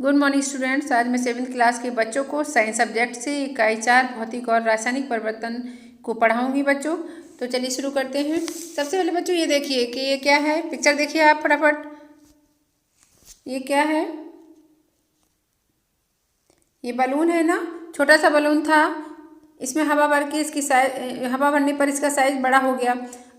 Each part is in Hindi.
Good morning students. आज मैं 7वीं क्लास के बच्चों को साइंस सब्जेक्ट से इकाई 4 भौतिक और रासायनिक परिवर्तन को पढ़ाऊंगी बच्चों। तो चलिए शुरू करते हैं। सबसे पहले बच्चों ये देखिए कि ये क्या है। पिक्चर देखिए आप फटाफट। ये क्या है? ये बलून है ना, छोटा सा बलून था। इसमें हवा भर के हवा भरने पर इसका साइज बड़ा हो गया।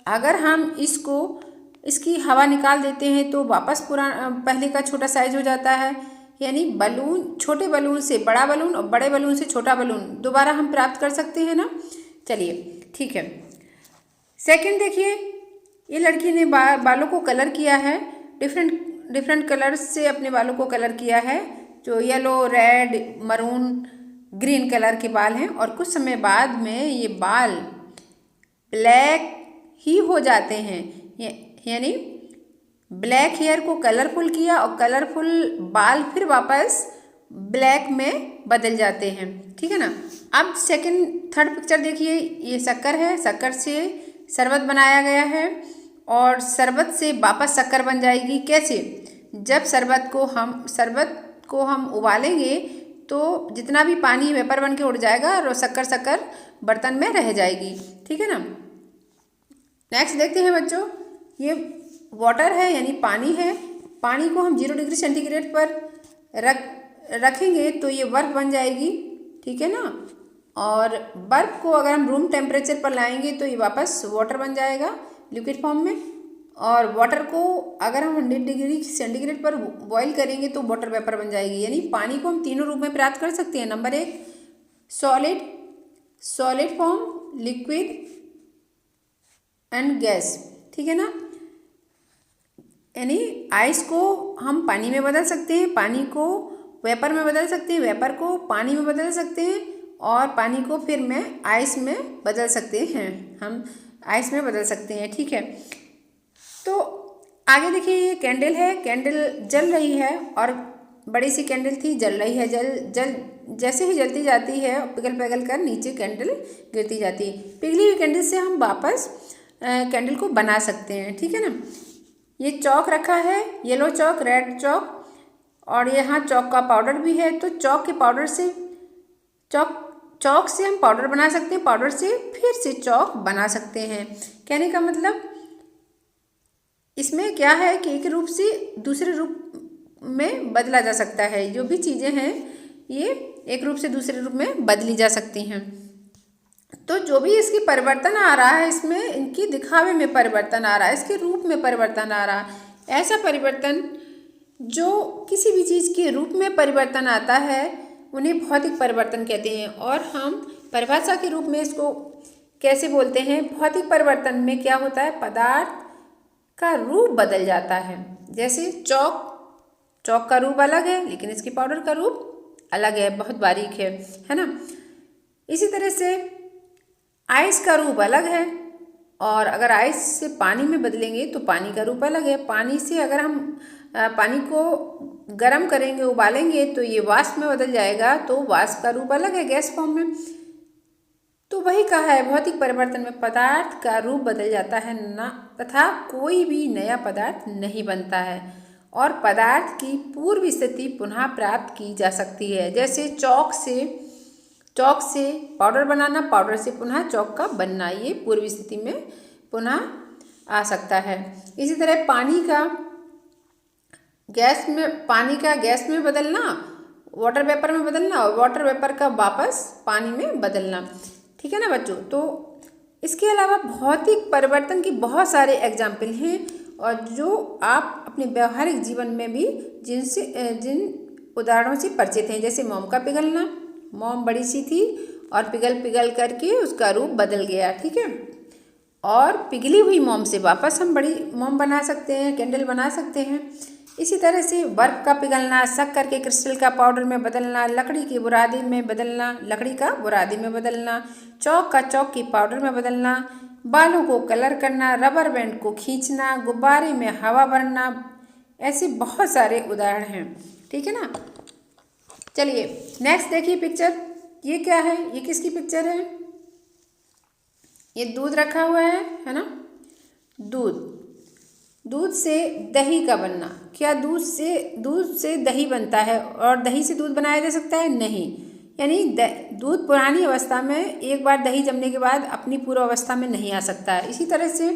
अगर हम इसकी हवा निकाल देते हैं तो वापस पहले का छोटा साइज हो जाता है। यानी बलून, छोटे बलून से बड़ा बलून और बड़े बलून से छोटा बलून दोबारा हम प्राप्त कर सकते हैं ना। चलिए ठीक है। सेकंड देखिए, ये लड़की ने बालों को कलर किया है। डिफरेंट कलर्स से अपने बालों को कलर किया है। जो yellow, red, maroon, green colour के बाल हैं और कुछ समय बाद में ये बाल ब्लैक ही हो जाते हैं। यानी ब्लैक हेयर को कलरफुल किया और कलरफुल बाल फिर वापस ब्लैक में बदल जाते हैं। ठीक है ना। अब थर्ड पिक्चर देखिए। ये शक्कर है। शक्कर से शरबत बनाया गया है और शरबत से वापस शक्कर बन जाएगी। कैसे? जब शरबत को हम उबालेंगे तो जितना भी पानी वेपर बन के उड़ जाएगा और शक्कर बर्तन में रह जाएगी। ठीक है ना। नेक्स्ट देखते हैं बच्चों। ये वाटर है यानी पानी है। पानी को हम 0 डिग्री सेंटीग्रेड पर रखेंगे तो ये बर्फ़ बन जाएगी। ठीक है ना। और बर्फ़ को अगर हम रूम टेम्परेचर पर लाएंगे तो ये वापस वाटर बन जाएगा लिक्विड फॉर्म में। और वाटर को अगर हम 100 डिग्री सेंटीग्रेड पर बॉईल करेंगे तो वाटर वेपर बन जाएगी। यानी पानी को हम तीनों रूप में प्राप्त कर सकते हैं। Number 1 solid form, liquid and gas. ठीक है ना। यानी आइस को हम पानी में बदल सकते हैं, पानी को वेपर में बदल सकते हैं, वेपर को पानी में बदल सकते हैं और पानी को फिर में आइस में बदल सकते हैं। हम आइस में बदल सकते हैं। ठीक है। तो आगे देखिए, ये कैंडल है। कैंडल जल रही है और बड़ी सी कैंडल थी, जल रही है। जैसे ही जलती जाती है पिघल कर नीचे कैंडल गिरती जाती है। पिघली हुई कैंडल से हम वापस कैंडल को बना सकते हैं। ठीक है ना। ये चौक रखा है, येलो चौक, रेड चौक और यहाँ चौक का पाउडर भी है। तो चौक से हम पाउडर बना सकते हैं, पाउडर से फिर से चौक बना सकते हैं। कहने का मतलब इसमें क्या है कि एक रूप से दूसरे रूप में बदला जा सकता है। जो भी चीज़ें हैं ये एक रूप से दूसरे रूप में बदली जा सकती हैं। तो जो भी इसकी परिवर्तन आ रहा है, इसमें इनकी दिखावे में परिवर्तन आ रहा है, इसके रूप में परिवर्तन आ रहा है। ऐसा परिवर्तन जो किसी भी चीज़ के रूप में परिवर्तन आता है उन्हें भौतिक परिवर्तन कहते हैं। और हम परिभाषा के रूप में इसको कैसे बोलते हैं? भौतिक परिवर्तन में क्या होता है? पदार्थ का रूप बदल जाता है। जैसे चौक का रूप अलग है लेकिन इसकी पाउडर का रूप अलग है, बहुत बारीक है ना। इसी तरह से आइस का रूप अलग है और अगर आइस से पानी में बदलेंगे तो पानी का रूप अलग है। पानी से अगर हम पानी को गर्म करेंगे, उबालेंगे तो ये वाष्प में बदल जाएगा, तो वाष्प का रूप अलग है गैस फॉर्म में। तो वही कहा है, भौतिक परिवर्तन में पदार्थ का रूप बदल जाता है ना, तथा कोई भी नया पदार्थ नहीं बनता है और पदार्थ की पूर्व स्थिति पुनः प्राप्त की जा सकती है। जैसे चौक से पाउडर बनाना, पाउडर से पुनः चौक का बनना, ये पूर्व स्थिति में पुनः आ सकता है। इसी तरह पानी का गैस में बदलना, वाटर वेपर में बदलना और वाटर वेपर का वापस पानी में बदलना। ठीक है ना बच्चों। तो इसके अलावा भौतिक परिवर्तन की बहुत सारे एग्जाम्पल हैं और जो आप अपने व्यवहारिक जीवन में भी जिन उदाहरणों से परिचित हैं। जैसे मोम का पिघलना, मोम बड़ी सी थी और पिघल करके उसका रूप बदल गया। ठीक है। और पिघली हुई मोम से वापस हम बड़ी मोम बना सकते हैं, कैंडल बना सकते हैं। इसी तरह से बर्फ़ का पिघलना, शक्कर के क्रिस्टल का पाउडर में बदलना, लकड़ी का बुरादी में बदलना, चौक का चौक की पाउडर में बदलना, बालों को कलर करना, रबर बैंड को खींचना, गुब्बारे में हवा भरना, ऐसे बहुत सारे उदाहरण हैं। ठीक है ना। चलिए नेक्स्ट देखिए पिक्चर। ये क्या है? ये किसकी पिक्चर है? ये दूध रखा हुआ है ना, दूध। दूध से दही का बनना, क्या दूध से दही बनता है और दही से दूध बनाया जा सकता है? नहीं। यानी दूध पुरानी अवस्था में एक बार दही जमने के बाद अपनी पूर्व अवस्था में नहीं आ सकता है। इसी तरह से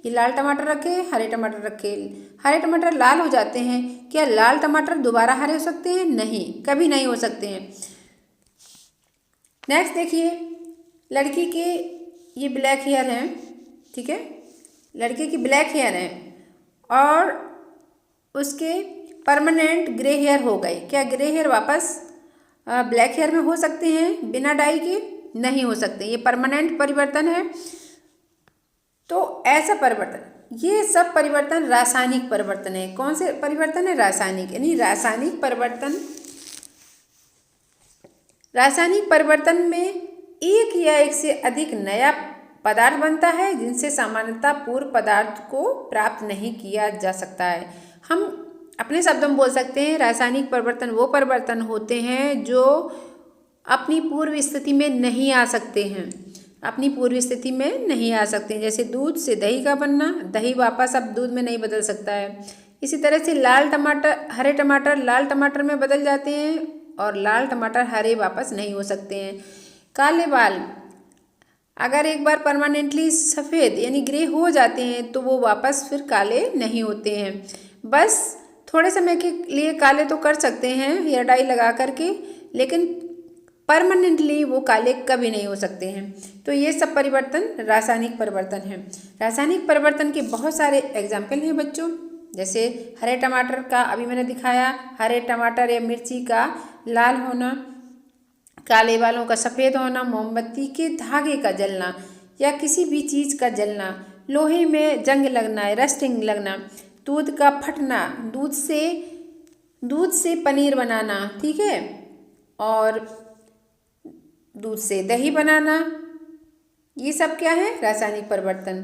ये लाल टमाटर रखे, हरे टमाटर रखे, हरे टमाटर लाल हो जाते हैं, क्या लाल टमाटर दोबारा हरे हो सकते हैं? नहीं, कभी नहीं हो सकते हैं। नेक्स्ट देखिए, लड़की के ये ब्लैक हेयर हैं, ठीक है, लड़के की ब्लैक हेयर हैं और उसके परमानेंट ग्रे हेयर हो गए, क्या ग्रे हेयर वापस ब्लैक हेयर में हो सकते हैं बिना डाई के? नहीं हो सकते, ये परमानेंट परिवर्तन है। तो ऐसा परिवर्तन, ये सब परिवर्तन रासायनिक परिवर्तन है। कौन से परिवर्तन है? रासायनिक। यानी रासायनिक परिवर्तन में एक या एक से अधिक नया पदार्थ बनता है जिनसे सामान्यतः पूर्व पदार्थ को प्राप्त नहीं किया जा सकता है। हम अपने शब्दों में बोल सकते हैं, रासायनिक परिवर्तन वो परिवर्तन होते हैं जो अपनी पूर्व स्थिति में नहीं आ सकते हैं, अपनी पूर्व स्थिति में नहीं आ सकते हैं। जैसे दूध से दही का बनना, दही वापस अब दूध में नहीं बदल सकता है। इसी तरह से हरे टमाटर लाल टमाटर में बदल जाते हैं और लाल टमाटर हरे वापस नहीं हो सकते हैं। काले बाल अगर एक बार परमानेंटली सफ़ेद यानी ग्रे हो जाते हैं तो वो वापस फिर काले नहीं होते हैं। बस थोड़े समय के लिए काले तो कर सकते हैं हेयर डाई लगा करके, लेकिन परमानेंटली वो काले कभी नहीं हो सकते हैं। तो ये सब परिवर्तन रासायनिक परिवर्तन है। रासायनिक परिवर्तन के बहुत सारे एग्जाम्पल हैं बच्चों, जैसे हरे टमाटर का अभी मैंने दिखाया, हरे टमाटर या मिर्ची का लाल होना, काले बालों का सफ़ेद होना, मोमबत्ती के धागे का जलना या किसी भी चीज़ का जलना, लोहे में जंग लगना, रस्टिंग लगना, दूध का फटना, दूध से पनीर बनाना, ठीक है, और दूध से दही बनाना, ये सब क्या है? रासायनिक परिवर्तन।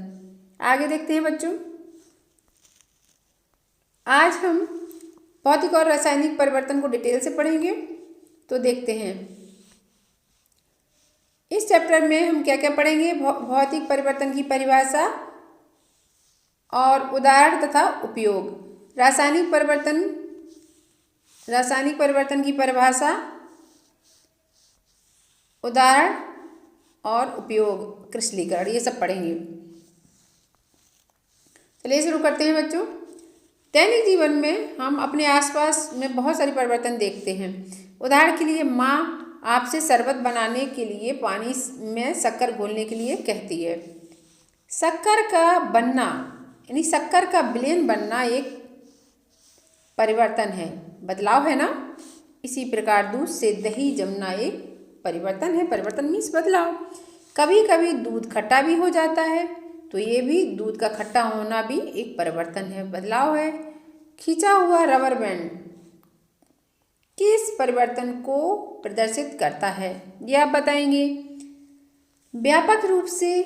आगे देखते हैं बच्चों, आज हम भौतिक और रासायनिक परिवर्तन को डिटेल से पढ़ेंगे। तो देखते हैं इस चैप्टर में हम क्या क्या पढ़ेंगे। भौतिक परिवर्तन की परिभाषा और उदाहरण तथा उपयोग। रासायनिक परिवर्तन की परिभाषा, उदाहरण और उपयोग, क्रिस्टलीकरण, ये सब पढ़ेंगे। चलिए शुरू करते हैं बच्चों। दैनिक जीवन में हम अपने आसपास में बहुत सारे परिवर्तन देखते हैं। उदाहरण के लिए माँ आपसे शरबत बनाने के लिए पानी में शक्कर घोलने के लिए कहती है। शक्कर का बनना यानी शक्कर का विलयन बनना एक परिवर्तन है, बदलाव है ना। इसी प्रकार दूध से दही जमना एक परिवर्तन है। परिवर्तन मीन्स बदलाव। कभी कभी दूध खट्टा भी हो जाता है, तो ये भी दूध का खट्टा होना भी एक परिवर्तन है, बदलाव है। खींचा हुआ रबर बैंड किस परिवर्तन को प्रदर्शित करता है, ये आप बताएंगे। व्यापक रूप से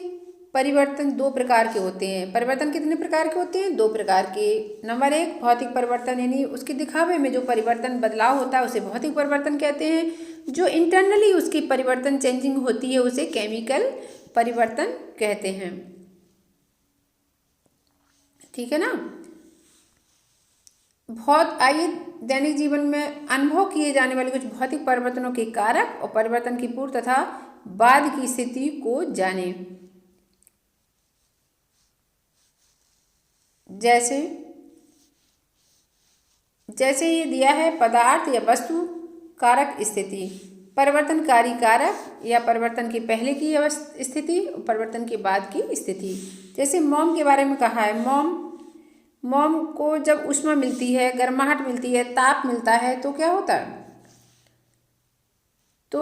परिवर्तन दो प्रकार के होते हैं। परिवर्तन कितने प्रकार के होते हैं? दो प्रकार के। नंबर एक, भौतिक परिवर्तन यानी उसके दिखावे में जो परिवर्तन बदलाव होता है उसे भौतिक परिवर्तन कहते हैं। जो इंटरनली उसकी परिवर्तन चेंजिंग होती है उसे केमिकल परिवर्तन कहते हैं, ठीक है ना। आइए दैनिक जीवन में अनुभव किए जाने वाले कुछ भौतिक परिवर्तनों के कारक और परिवर्तन की पूर्व तथा बाद की स्थिति को जानें। जैसे ये दिया है, पदार्थ या वस्तु कारक स्थिति, परिवर्तनकारी कारक या परिवर्तन के पहले की स्थिति और परिवर्तन के बाद की स्थिति। जैसे मोम के बारे में कहा है, मोम को जब ऊष्मा मिलती है, गर्माहट मिलती है, ताप मिलता है तो क्या होता है? तो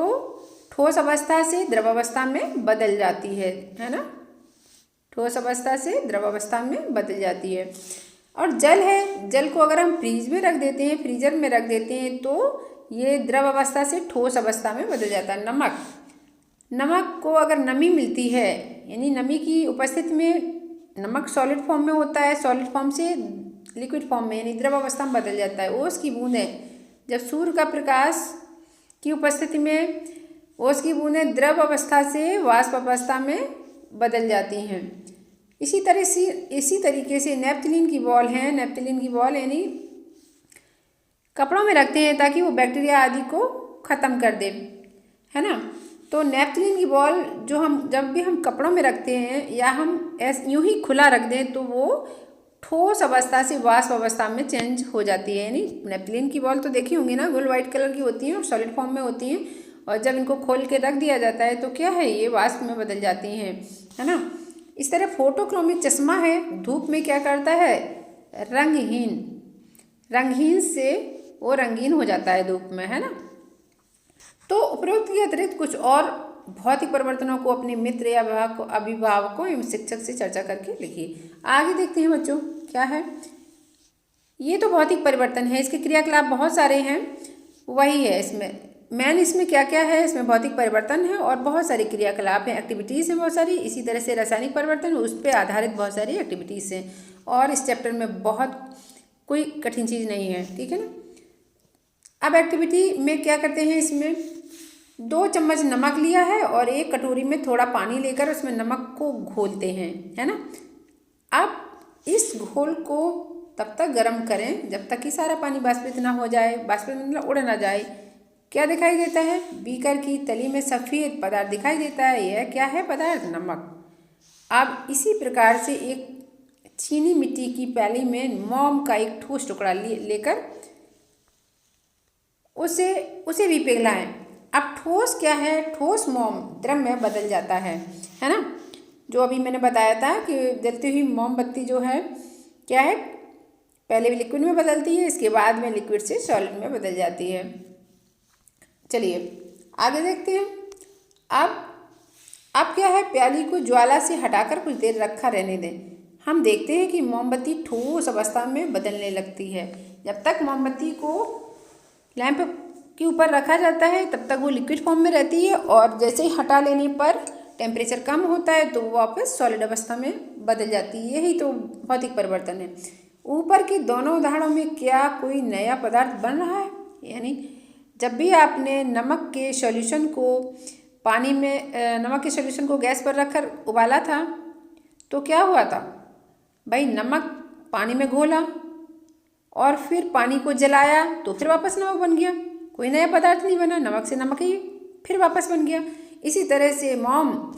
ठोस अवस्था से द्रव अवस्था में बदल जाती है ना। ठोस अवस्था से द्रव अवस्था में बदल जाती है। और जल है, जल को अगर हम फ्रीज में रख देते हैं, फ्रीजर में रख देते हैं तो ये द्रव अवस्था से ठोस अवस्था में बदल जाता है। नमक को अगर नमी मिलती है यानी नमी की उपस्थिति में नमक सॉलिड फॉर्म में होता है, सॉलिड फॉर्म से लिक्विड फॉर्म में यानी द्रव अवस्था में बदल जाता है। ओस की बूंदें जब सूर्य का प्रकाश की उपस्थिति में ओस की बूंदें द्रव अवस्था से वाष्प अवस्था में बदल जाती हैं। इसी तरीके से नेपथलीन की बॉल है। नेपथलीन की बॉल यानी कपड़ों में रखते हैं ताकि वो बैक्टीरिया आदि को ख़त्म कर दे, है ना। तो नेपथलीन की बॉल जो हम जब भी हम कपड़ों में रखते हैं या हम यूं ही खुला रख दें तो वो ठोस अवस्था से वाष्प अवस्था में चेंज हो जाती है। यानी नेपथलीन की बॉल तो देखी होंगी ना, गोल वाइट कलर की होती हैं और सॉलिड फॉर्म में होती हैं, और जब इनको खोल के रख दिया जाता है तो क्या है, ये वाष्प में बदल जाती हैं, है ना। इस तरह फोटोक्रोमिक चश्मा है, धूप में क्या करता है, रंगहीन से वो रंगीन हो जाता है धूप में, है ना। तो उपरोक्त के अतिरिक्त कुछ और भौतिक परिवर्तनों को अपने मित्र या अभिभावकों एवं शिक्षक से चर्चा करके लिखिए। आगे देखते हैं बच्चों क्या है। ये तो भौतिक परिवर्तन है, इसके क्रियाकलाप बहुत सारे हैं, वही है इसमें क्या क्या है, इसमें भौतिक परिवर्तन है और बहुत सारे क्रियाकलाप हैं, एक्टिविटीज़ हैं बहुत सारी। इसी तरह से रासायनिक परिवर्तन, उस पर आधारित बहुत सारी एक्टिविटीज़ हैं, और इस चैप्टर में बहुत कोई कठिन चीज़ नहीं है, ठीक है ना। अब एक्टिविटी में क्या करते हैं, इसमें 2 चम्मच नमक लिया है और 1 कटोरी में थोड़ा पानी लेकर उसमें नमक को घोलते हैं, है ना। अब इस घोल को तब तक गर्म करें जब तक कि सारा पानी वाष्पित ना हो जाए, वाष्पित मतलब उड़ ना जाए। क्या दिखाई देता है, बीकर की तली में सफ़ेद पदार्थ दिखाई देता है, यह क्या है पदार्थ, नमक। अब इसी प्रकार से एक चीनी मिट्टी की प्याली में मोम का एक ठोस टुकड़ा लेकर उसे भी पिघलाएं। अब ठोस क्या है, ठोस मोम द्रव में बदल जाता है ना। जो अभी मैंने बताया था कि जलती हुई मोमबत्ती जो है क्या है, पहले भी लिक्विड में बदलती है, इसके बाद में लिक्विड से सॉलिड में बदल जाती है। चलिए आगे देखते हैं। अब क्या है, प्याली को ज्वाला से हटाकर कुछ देर रखा रहने दें। हम देखते हैं कि मोमबत्ती ठोस अवस्था में बदलने लगती है। जब तक मोमबत्ती को लैंप के ऊपर रखा जाता है तब तक वो लिक्विड फॉर्म में रहती है, और जैसे ही हटा लेने पर टेम्परेचर कम होता है तो वो वापस सॉलिड अवस्था में बदल जाती है। यही तो भौतिक परिवर्तन है। ऊपर की दोनों उदाहरणों में क्या कोई नया पदार्थ बन रहा है, यानी जब भी आपने नमक के सॉल्यूशन को गैस पर रखकर उबाला था तो क्या हुआ था भाई, नमक पानी में घोला और फिर पानी को जलाया तो फिर वापस नमक बन गया, कोई नया पदार्थ नहीं बना, नमक से नमक ही फिर वापस बन गया। इसी तरह से मोम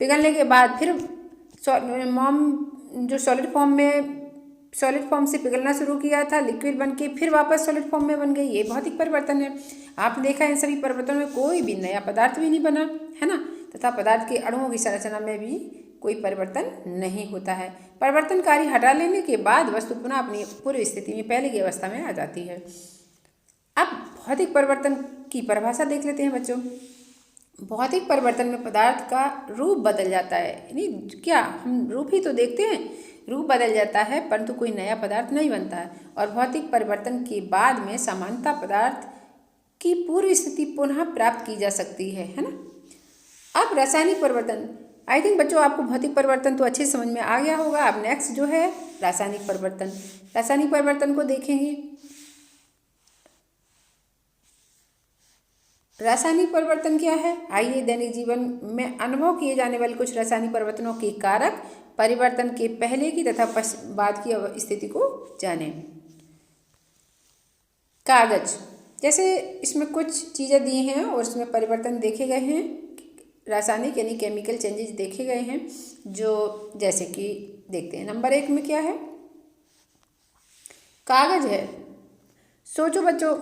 पिघलने के बाद फिर मोम जो सॉलिड फॉर्म से पिघलना शुरू किया था, लिक्विड बन के फिर वापस सॉलिड फॉर्म में बन गई, ये भौतिक परिवर्तन है। आपने देखा इन सभी परिवर्तनों में कोई भी नया पदार्थ भी नहीं बना, है ना, तथा पदार्थ के अणुओं की संरचना में भी कोई परिवर्तन नहीं होता है। परिवर्तनकारी हटा लेने के बाद वस्तु पुनः अपनी पूर्व स्थिति में पहले की अवस्था में आ जाती है। अब भौतिक परिवर्तन की परिभाषा देख लेते हैं बच्चों। भौतिक परिवर्तन में पदार्थ का रूप बदल जाता है, यानी क्या हम रूप ही तो देखते हैं, रूप बदल जाता है परंतु कोई नया पदार्थ नहीं बनता है। और भौतिक परिवर्तन के बाद में सामान्यतः पदार्थ की पूर्व स्थिति पुनः प्राप्त की जा सकती है ना। अब रासायनिक परिवर्तन, आई थिंक बच्चों आपको भौतिक परिवर्तन तो अच्छे समझ में आ गया होगा। अब नेक्स्ट जो है रासायनिक परिवर्तन, रासायनिक परिवर्तन को देखेंगे। रासायनिक परिवर्तन क्या है, आइए दैनिक जीवन में अनुभव किए जाने वाले कुछ रासायनिक परिवर्तनों के कारक परिवर्तन के पहले की तथा बाद की स्थिति को जानें। कागज, जैसे इसमें कुछ चीज़ें दी हैं और इसमें परिवर्तन देखे गए हैं, रासायनिक यानी केमिकल चेंजेस देखे गए हैं, जो जैसे कि देखते हैं। नंबर 1 में क्या है, कागज है। सोचो बच्चों,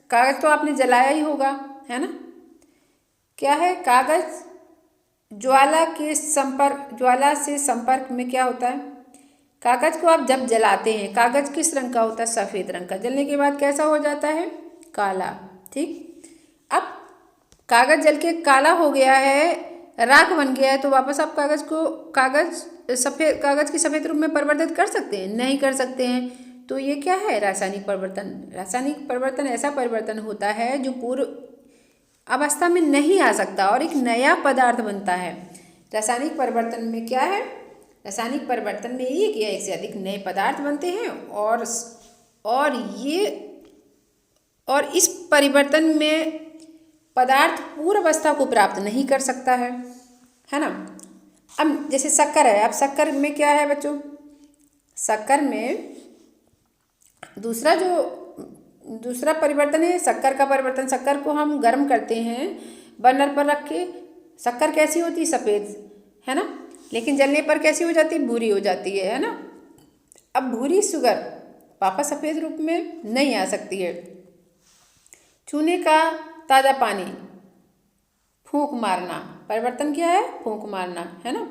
कागज तो आपने जलाया ही होगा, है ना। क्या है, कागज ज्वाला से संपर्क में क्या होता है, कागज को आप जब जलाते हैं, कागज किस रंग का होता है, सफ़ेद रंग का। जलने के बाद कैसा हो जाता है, काला, ठीक। अब कागज जल के काला हो गया है, राख बन गया है, तो वापस आप कागज की सफ़ेद रूप में परिवर्तित कर सकते हैं, नहीं कर सकते हैं। तो ये क्या है, रासायनिक परिवर्तन। रासायनिक परिवर्तन ऐसा परिवर्तन होता है जो पूर्व अवस्था में नहीं आ सकता और एक नया पदार्थ बनता है। रासायनिक परिवर्तन में क्या है, रासायनिक परिवर्तन में एक या एक से अधिक नए पदार्थ बनते हैं और इस परिवर्तन में पदार्थ पूर्व अवस्था को प्राप्त नहीं कर सकता है ना। अब जैसे शक्कर है, अब शक्कर में क्या है बच्चों, शक्कर में दूसरा परिवर्तन है शक्कर का परिवर्तन। शक्कर को हम गर्म करते हैं बर्नर पर रख के। शक्कर कैसी होती है, सफ़ेद, है ना, लेकिन जलने पर कैसी हो जाती है, भूरी हो जाती है ना। अब भूरी शुगर वापस सफ़ेद रूप में नहीं आ सकती है। चूने का ताज़ा पानी, फूंक मारना, परिवर्तन क्या है, फूंक मारना, है ना।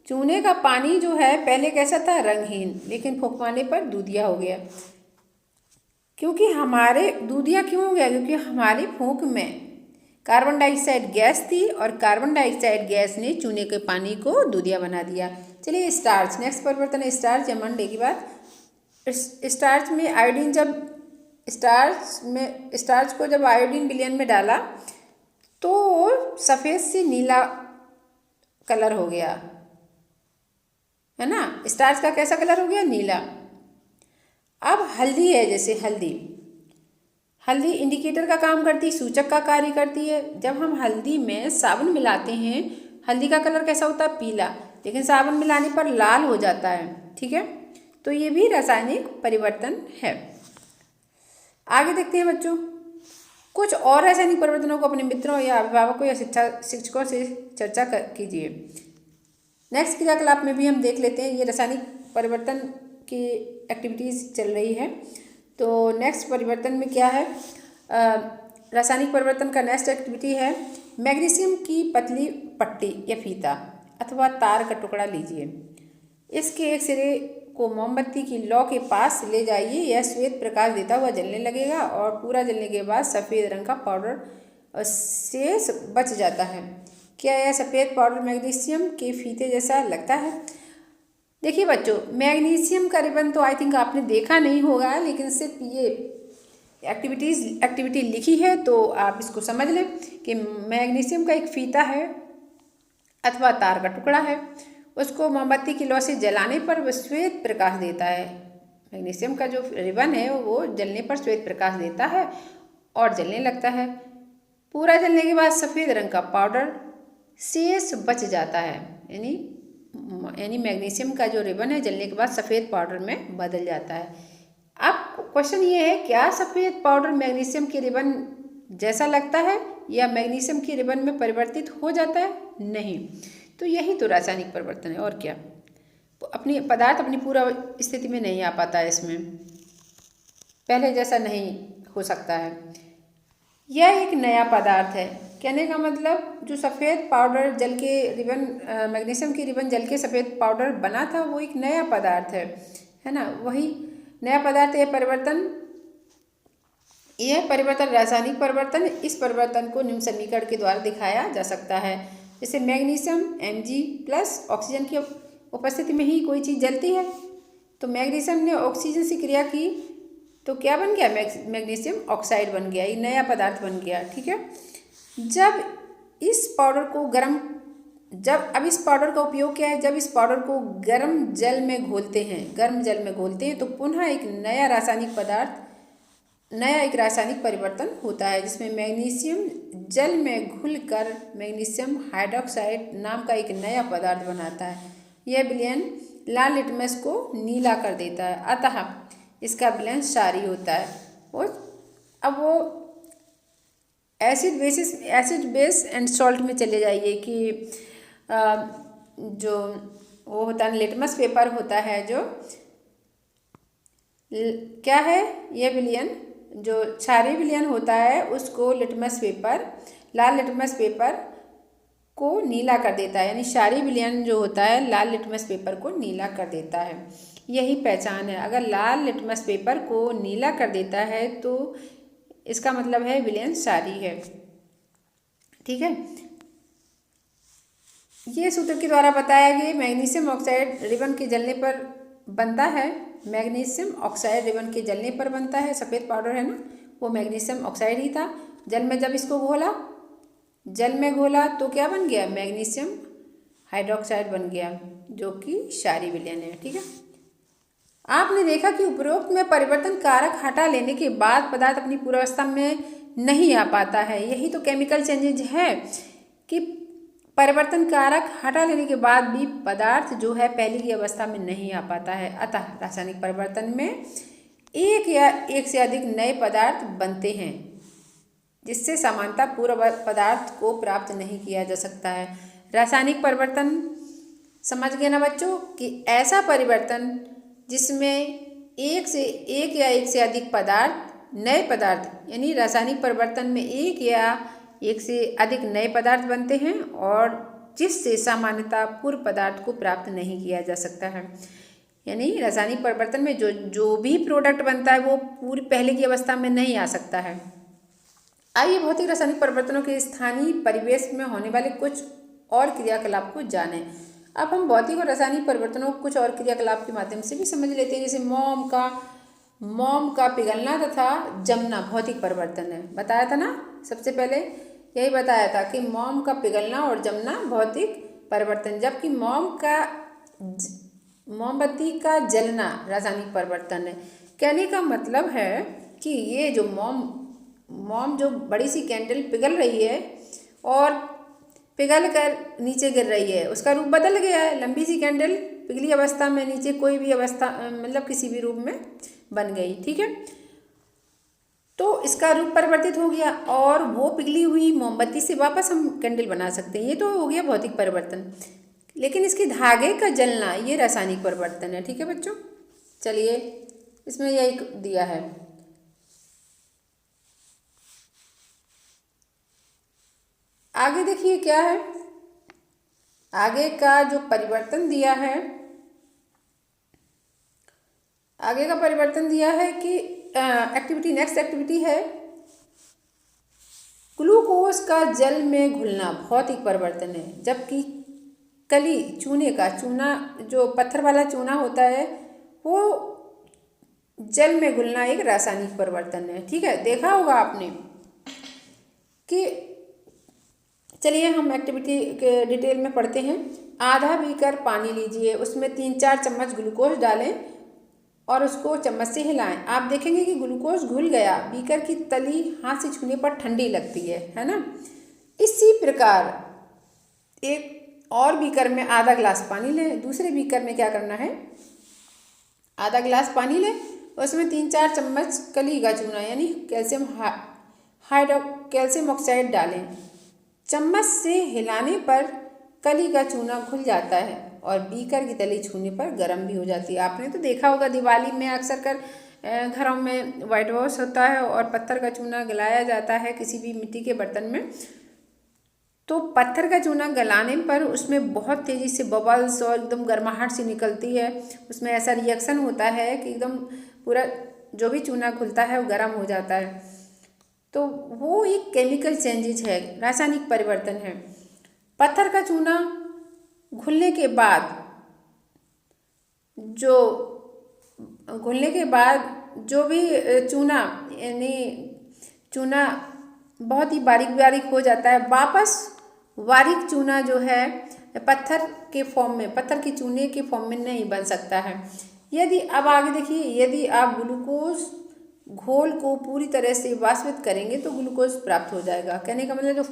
चूने का पानी जो है पहले कैसा था, रंगहीन, लेकिन फूंक मारने पर दूधिया हो गया। क्योंकि हमारे दूधिया क्यों हो गया, क्योंकि हमारी फूंक में कार्बन डाइऑक्साइड गैस थी और कार्बन डाइऑक्साइड गैस ने चूने के पानी को दूधिया बना दिया। चलिए स्टार्च, नेक्स्ट परिवर्तन है स्टार्च या मंडे की बात। स्टार्च में आयोडीन, जब स्टार्च को जब आयोडीन विलयन में डाला तो सफ़ेद से नीला कलर हो गया, है ना। स्टार्च का कैसा कलर हो गया, नीला। अब हल्दी है, जैसे हल्दी इंडिकेटर का काम करती है, सूचक का कार्य करती है। जब हम हल्दी में साबुन मिलाते हैं, हल्दी का कलर कैसा होता है, पीला, लेकिन साबुन मिलाने पर लाल हो जाता है, ठीक है। तो ये भी रासायनिक परिवर्तन है। आगे देखते हैं बच्चों, कुछ और रासायनिक परिवर्तनों को अपने मित्रों या अभिभावकों या शिक्षकों से चर्चा कीजिए। नेक्स्ट क्रियाकलाप में भी हम देख लेते हैं, ये रासायनिक परिवर्तन की एक्टिविटीज़ चल रही है। तो नेक्स्ट परिवर्तन में क्या है, रासायनिक परिवर्तन का नेक्स्ट एक्टिविटी है मैग्नीशियम की पतली पट्टी या फीता अथवा तार का टुकड़ा लीजिए। इसके एक सिरे को मोमबत्ती की लौ के पास ले जाइए। यह श्वेत प्रकाश देता हुआ जलने लगेगा और पूरा जलने के बाद सफ़ेद रंग का पाउडर शेष बच जाता है। क्या यह सफ़ेद पाउडर मैग्नीशियम के फीते जैसा लगता है? देखिए बच्चों, मैग्नीशियम का रिबन तो आई थिंक आपने देखा नहीं होगा, लेकिन सिर्फ ये एक्टिविटी लिखी है तो आप इसको समझ लें कि मैग्नीशियम का एक फीता है अथवा तार का टुकड़ा है। उसको मोमबत्ती की लौ से जलाने पर वह श्वेत प्रकाश देता है। मैग्नीशियम का जो रिबन है वो जलने पर श्वेत प्रकाश देता है और जलने लगता है। पूरा जलने के बाद सफ़ेद रंग का पाउडर शेष बच जाता है, यानी मैग्नीशियम का जो रिबन है जलने के बाद सफ़ेद पाउडर में बदल जाता है। अब क्वेश्चन ये है, क्या सफ़ेद पाउडर मैग्नीशियम के रिबन जैसा लगता है या मैग्नीशियम के रिबन में परिवर्तित हो जाता है? नहीं। तो यही तो रासायनिक परिवर्तन है, और क्या। अपनी पदार्थ अपनी पूरा स्थिति में नहीं आ पाता है, इसमें पहले जैसा नहीं हो सकता है। यह एक नया पदार्थ है, कहने का मतलब जो सफ़ेद पाउडर जल के रिबन, मैग्नीशियम की रिबन जल के सफ़ेद पाउडर बना था, वो एक नया पदार्थ है ना, वही नया पदार्थ। यह परिवर्तन रासायनिक परिवर्तन। इस परिवर्तन को निम्न समीकरण के द्वारा दिखाया जा सकता है। जैसे मैग्नीशियम Mg+ ऑक्सीजन की उपस्थिति में ही कोई चीज़ जलती है, तो मैग्नीशियम ने ऑक्सीजन से क्रिया की तो क्या बन गया, मैग्नीशियम ऑक्साइड बन गया, ये नया पदार्थ बन गया, ठीक है। इस पाउडर का उपयोग क्या है, जब इस पाउडर को गर्म जल में घोलते हैं तो पुनः एक रासायनिक परिवर्तन होता है, जिसमें मैग्नीशियम जल में घुलकर मैग्नीशियम हाइड्रॉक्साइड नाम का एक नया पदार्थ बनाता है। यह विलयन लाल लिटमस को नीला कर देता है, अतः इसका विलयन क्षारीय होता है। अब वो एसिड बेस एंड सॉल्ट में चले जाइए कि जो वो होता है लिटमस पेपर होता है, जो क्या है, यह विलयन जो क्षारीय विलयन होता है उसको लाल लिटमस पेपर को नीला कर देता है, यानी क्षारीय विलयन जो होता है लाल लिटमस पेपर को नीला कर देता है। यही पहचान है, अगर लाल लिटमस पेपर को नीला कर देता है तो इसका मतलब है विलयन क्षारीय है, ठीक है। ये सूत्र के द्वारा बताया गया मैग्नीशियम ऑक्साइड रिबन के जलने पर बनता है। मैग्नीशियम ऑक्साइड रिबन के जलने पर बनता है, सफ़ेद पाउडर है ना, वो मैग्नीशियम ऑक्साइड ही था। जल में जब इसको घोला तो क्या बन गया, मैग्नीशियम हाइड्रॉक्साइड बन गया, जो कि क्षारीय विलयन है, ठीक है। आपने देखा कि उपरोक्त में परिवर्तन कारक हटा लेने के बाद पदार्थ अपनी पूर्वावस्था में नहीं आ पाता है। यही तो केमिकल चेंजेज है कि परिवर्तन कारक हटा लेने के बाद भी पदार्थ जो है पहले की अवस्था में नहीं आ पाता है। अतः रासायनिक परिवर्तन में एक या एक से अधिक नए पदार्थ बनते हैं, जिससे समानता पूर्व पदार्थ को प्राप्त नहीं किया जा सकता है। रासायनिक परिवर्तन समझ गए ना बच्चों, कि ऐसा परिवर्तन जिसमें एक या एक से अधिक पदार्थ नए पदार्थ, यानी रासायनिक परिवर्तन में एक या एक से अधिक नए पदार्थ बनते हैं और जिससे सामान्यतः पूर्व पदार्थ को प्राप्त नहीं किया जा सकता है। यानी रासायनिक परिवर्तन में जो भी प्रोडक्ट बनता है वो पूरी पहले की अवस्था में नहीं आ सकता है। आइए भौतिक रासायनिक परिवर्तनों के स्थानीय परिवेश में होने वाले कुछ और क्रियाकलाप को जानें। अब हम भौतिक और रासायनिक परिवर्तनों को कुछ और क्रियाकलाप के माध्यम से भी समझ लेते हैं। जैसे मोम का पिघलना तथा जमना भौतिक परिवर्तन है। बताया था ना, सबसे पहले यही बताया था कि मोम का पिघलना और जमना भौतिक परिवर्तन, जबकि मोमबत्ती का जलना रासायनिक परिवर्तन है। कहने का मतलब है कि ये जो मोम जो बड़ी सी कैंडल पिघल रही है और पिघल कर नीचे गिर रही है, उसका रूप बदल गया है। लंबी सी कैंडल पिघली अवस्था में नीचे कोई भी अवस्था मतलब किसी भी रूप में बन गई, ठीक है। तो इसका रूप परिवर्तित हो गया और वो पिघली हुई मोमबत्ती से वापस हम कैंडल बना सकते हैं। ये तो हो गया भौतिक परिवर्तन। लेकिन इसके धागे का जलना ये रासायनिक परिवर्तन है, ठीक है बच्चों। चलिए इसमें यही दिया है। आगे देखिए क्या है, आगे का जो परिवर्तन दिया है, आगे का परिवर्तन दिया है कि नेक्स्ट एक्टिविटी है ग्लूकोज का जल में घुलना भौतिक परिवर्तन है। जबकि चूना जो पत्थर वाला चूना होता है वो जल में घुलना एक रासायनिक परिवर्तन है, ठीक है। देखा होगा आपने कि चलिए हम एक्टिविटी के डिटेल में पढ़ते हैं। आधा बीकर पानी लीजिए, उसमें 3-4 चम्मच ग्लूकोज डालें और उसको चम्मच से हिलाएं। आप देखेंगे कि ग्लूकोज घुल गया। बीकर की तली हाथ से छूने पर ठंडी लगती है ना। इसी प्रकार एक और बीकर में आधा गिलास पानी लें। दूसरे बीकर में क्या करना है, आधा गिलास पानी लें, उसमें 3-4 चम्मच कली का चूना यानी कैल्शियम ऑक्साइड डालें। चम्मच से हिलाने पर कली का चूना घुल जाता है और बीकर की तली छूने पर गर्म भी हो जाती है। आपने तो देखा होगा दिवाली में अक्सर कर घरों में वाइट वॉश होता है और पत्थर का चूना गलाया जाता है किसी भी मिट्टी के बर्तन में। तो पत्थर का चूना गलाने पर उसमें बहुत तेज़ी से बबल्स और एकदम गर्माहट सी निकलती है। उसमें ऐसा रिएक्शन होता है कि एकदम पूरा जो भी चूना घुलता है वो गर्म हो जाता है। तो वो एक केमिकल चेंजेज है, रासायनिक परिवर्तन है। पत्थर का चूना घुलने के बाद जो भी चूना बहुत ही बारीक हो जाता है। वापस बारीक चूना जो है पत्थर की चूने के फॉर्म में नहीं बन सकता है। अब आगे देखिए, यदि आप ग्लूकोज घोल को पूरी तरह से वाष्पित करेंगे तो ग्लूकोज प्राप्त हो जाएगा। कहने का मतलब जो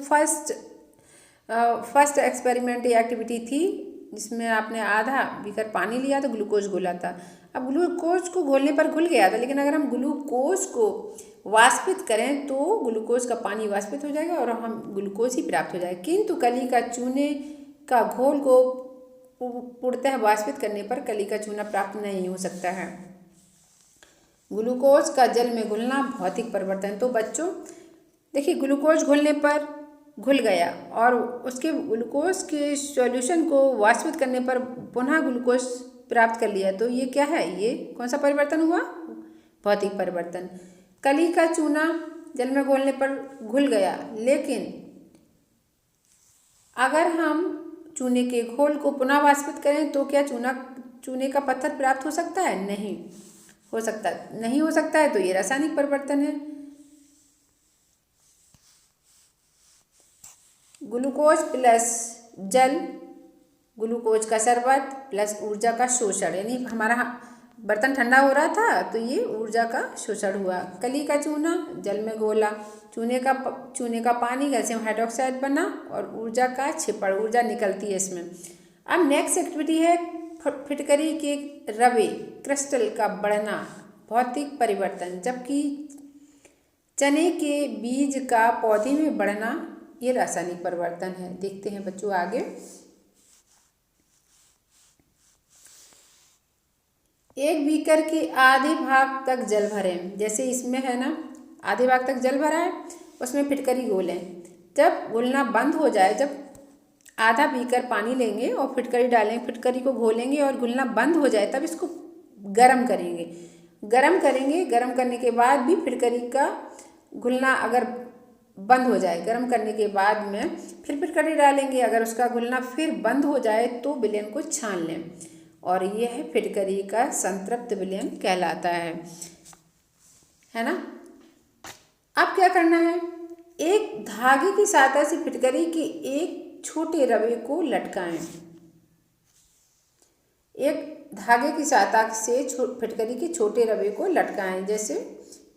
फर्स्ट एक्सपेरिमेंट या एक्टिविटी थी जिसमें आपने आधा बीकर पानी लिया तो ग्लूकोज घोला था। अब ग्लूकोज को घोलने पर घुल गया था, लेकिन अगर हम ग्लूकोज को वाष्पित करें तो ग्लूकोज का पानी वाष्पित हो जाएगा और हम ग्लूकोज ही प्राप्त हो जाएगा। किंतु कली का चूने का घोल को पूर्णतः वाष्पित करने पर कली का चूना प्राप्त नहीं हो सकता है। ग्लूकोज का जल में घुलना भौतिक परिवर्तन। तो बच्चों देखिए, ग्लूकोज घुलने पर घुल गया और उसके ग्लूकोज के सॉल्यूशन को वाष्पित करने पर पुनः ग्लूकोज प्राप्त कर लिया। तो ये क्या है, ये कौन सा परिवर्तन हुआ, भौतिक परिवर्तन। कली का चूना जल में घोलने पर घुल गया, लेकिन अगर हम चूने के घोल को पुनः वाष्पित करें तो क्या चूने का पत्थर प्राप्त हो सकता है? नहीं हो सकता है। तो ये रासायनिक परिवर्तन है। ग्लूकोज प्लस जल, ग्लूकोज का शरबत प्लस ऊर्जा का शोषण, यानी हमारा बर्तन ठंडा हो रहा था तो ये ऊर्जा का शोषण हुआ। कली का चूना जल में घोला, चूने का पानी कैल्शियम हाइड्रोक्साइड बना और ऊर्जा का छिपड़, ऊर्जा निकलती है इसमें। अब नेक्स्ट एक्टिविटी है फिटकरी के रवे क्रिस्टल का बढ़ना, भौतिक परिवर्तन। जबकि चने के बीज का पौधे में बढ़ना ये रासायनिक परिवर्तन है। देखते हैं बच्चों आगे। एक बीकर के आधे भाग तक जल भरें, जैसे इसमें है ना आधे भाग तक जल भरा है, उसमें फिटकरी घोलें। जब घुलना बंद हो जाए, जब आधा बीकर पानी लेंगे और फिटकरी डालेंगे, फिटकरी को घोलेंगे और घुलना बंद हो जाए तब इसको गरम करेंगे। गरम करने के बाद भी फिटकरी का घुलना अगर बंद हो जाए, गरम करने के बाद में फिर फिटकरी डालेंगे। अगर उसका घुलना फिर बंद हो जाए तो विलयन को छान लें और यह फिटकरी का संतृप्त विलयन कहलाता है ना। अब क्या करना है, एक धागे की सहायता से फिटकरी के एक छोटे रवे को लटकाएं। एक धागे की सहायता से फिटकरी के छोटे रवे को लटकाएं, जैसे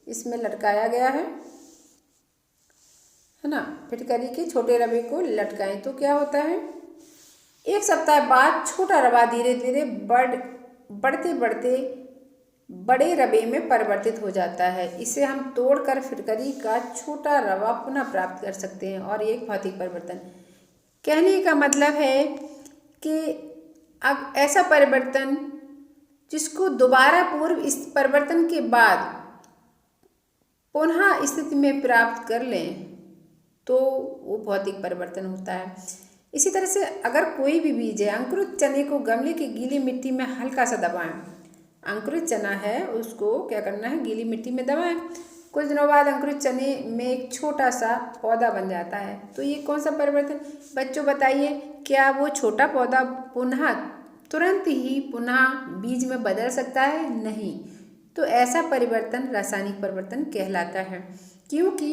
इसमें लटकाया गया है ना। फिटकरी के छोटे रवे को लटकाएं तो क्या होता है, एक सप्ताह बाद छोटा रवा धीरे धीरे बढ़ते बढ़ते बड़े रवे में परिवर्तित हो जाता है। इसे हम तोड़कर फिटकरी का छोटा रवा पुनः प्राप्त कर सकते हैं और एक भौतिक परिवर्तन। कहने का मतलब है कि अब ऐसा परिवर्तन जिसको दोबारा पूर्व इस परिवर्तन के बाद पुनः स्थिति में प्राप्त कर लें तो वो भौतिक परिवर्तन होता है। इसी तरह से अगर कोई भी बीज है, अंकुरित चने को गमले की गीली मिट्टी में हल्का सा दबाएं। अंकुरित चना है उसको क्या करना है, गीली मिट्टी में दबाएं। कुछ दिनों बाद अंकुरित चने में एक छोटा सा पौधा बन जाता है। तो ये कौन सा परिवर्तन बच्चों बताइए, क्या वो छोटा पौधा तुरंत ही पुनः बीज में बदल सकता है? नहीं। तो ऐसा परिवर्तन रासायनिक परिवर्तन कहलाता है, क्योंकि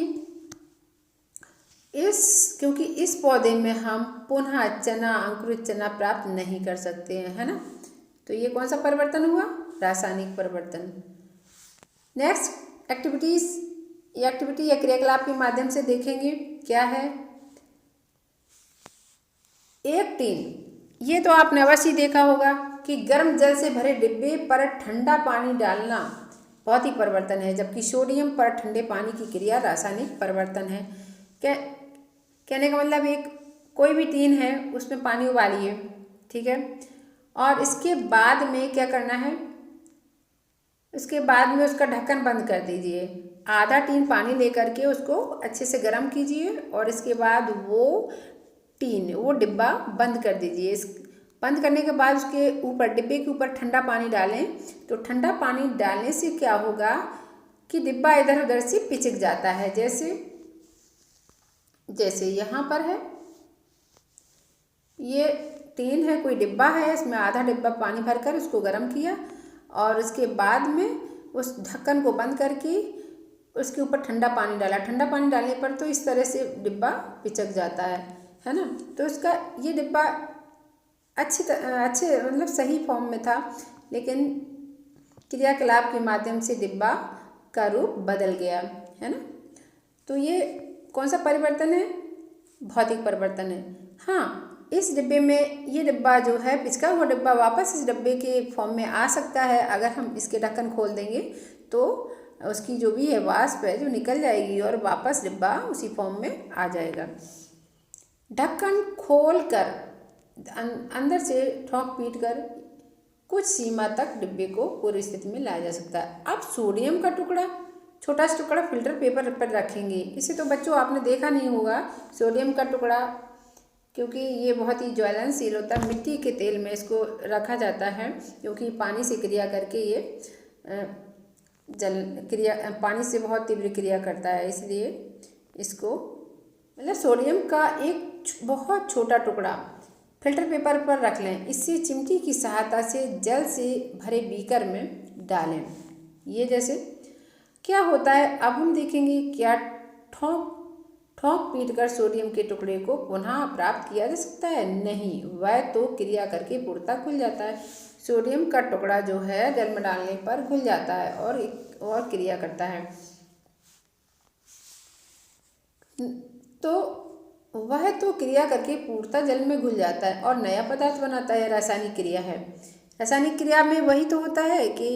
इस पौधे में हम पुनः अंकुरित चना प्राप्त नहीं कर सकते हैं, है ना। तो ये कौन सा परिवर्तन हुआ, रासायनिक परिवर्तन। नेक्स्ट एक्टिविटी या क्रियाकलाप के माध्यम से देखेंगे क्या है। एक टीन, ये तो आपने अवश्य देखा होगा कि गर्म जल से भरे डिब्बे पर ठंडा पानी डालना भौतिक परिवर्तन है, जबकि सोडियम पर ठंडे पानी की क्रिया रासायनिक परिवर्तन है। कहने का मतलब एक कोई भी टीन है उसमें पानी उबालिए, ठीक है, और इसके बाद में क्या करना है, उसके बाद में उसका ढक्कन बंद कर दीजिए। आधा टीन पानी लेकर के उसको अच्छे से गर्म कीजिए और इसके बाद वो डिब्बा बंद कर दीजिए। बंद करने के बाद उसके ऊपर डिब्बे के ऊपर ठंडा पानी डालें। तो ठंडा पानी डालने से क्या होगा कि डिब्बा इधर उधर से पिचक जाता है। जैसे यहाँ पर है, ये टीन है, कोई डिब्बा है, इसमें आधा डिब्बा पानी भरकर उसको गर्म किया और उसके बाद में उस ढक्कन को बंद करके उसके ऊपर ठंडा पानी डाला। ठंडा पानी डालने पर तो इस तरह से डिब्बा पिचक जाता है ना। तो इसका ये डिब्बा अच्छे मतलब सही फॉर्म में था, लेकिन क्रियाकलाप के माध्यम से डिब्बा का रूप बदल गया, है ना। तो ये कौन सा परिवर्तन है, भौतिक परिवर्तन है। हाँ, इस डिब्बे में ये डिब्बा जो है पिचका हुआ डिब्बा वापस इस डिब्बे के फॉर्म में आ सकता है। अगर हम इसके ढक्कन खोल देंगे तो उसकी जो भी है वाष्प है जो निकल जाएगी और वापस डिब्बा उसी फॉर्म में आ जाएगा। ढक्कन खोल कर अंदर से ठोक पीट कर कुछ सीमा तक डिब्बे को पूरी स्थिति में लाया जा सकता है। अब सोडियम का छोटा सा टुकड़ा फिल्टर पेपर पर रखेंगे। इसे तो बच्चों आपने देखा नहीं होगा, सोडियम का टुकड़ा, क्योंकि ये बहुत ही ज्वलनशील होता है। मिट्टी के तेल में इसको रखा जाता है, क्योंकि पानी से क्रिया करके ये पानी से बहुत तीव्र क्रिया करता है, इसलिए इसको मतलब सोडियम का एक बहुत छोटा टुकड़ा फिल्टर पेपर पर रख लें। इससे चिमटी की सहायता से जल से भरे बीकर में डालें। ये जैसे क्या होता है, अब हम देखेंगे क्या ठोक पीट कर सोडियम के टुकड़े को पुनः प्राप्त किया जा सकता है? नहीं, वह तो क्रिया करके पूर्णतः खुल जाता है। सोडियम का टुकड़ा जो है जल में डालने पर घुल जाता है और क्रिया करता है। तो वह तो क्रिया करके पूर्णतः जल में घुल जाता है और नया पदार्थ बनाता है। रासायनिक क्रिया है। रासायनिक क्रिया में वही तो होता है कि